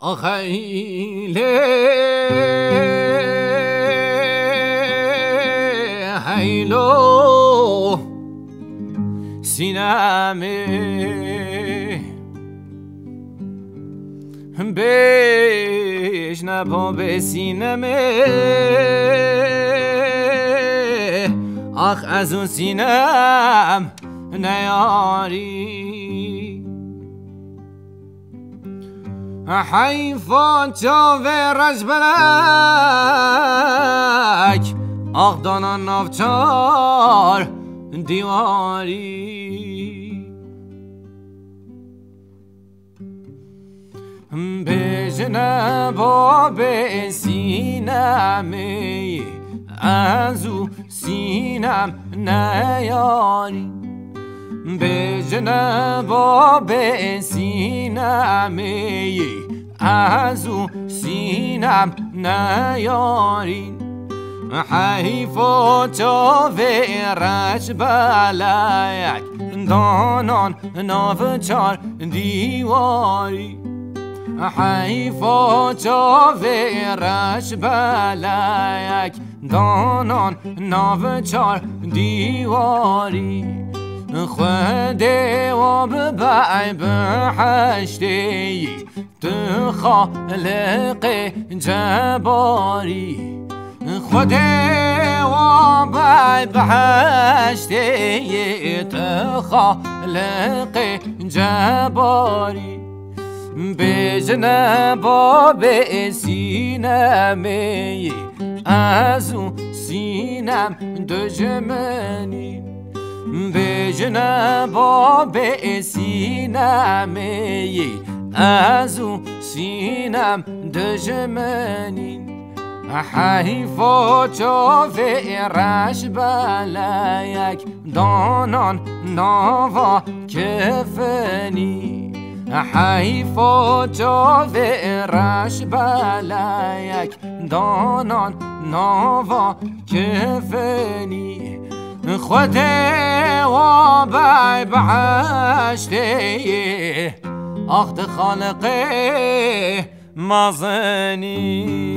آخیله هیلو سینمه بشنبا به سینمه آخ از اون سینم نیاری حیفان چاوه رجبلک آخ دانان نافچار دیواری بجنه با به سینمه از او سینم نیاری بجنه با به سینمه از او سینم نیاری حیف و چاوه رجبلک دانان نافچار دیواری حیف و چاوه رجبلک دانان نافچار دیواری خده و ببعی بحشتی تو خالق جباری خده و ببعی بحشتی تو خالق جباری بجنه با به سینمه از اون سینم دشمنی بجنه با به سینمه از اون سینم دشمنی حیف و چاوه رجبلک دانان ناوا کفنی حیف و چاوه رجبلک دانان ناوا کفنی خده و بی بحشتی آخت خالق مزنی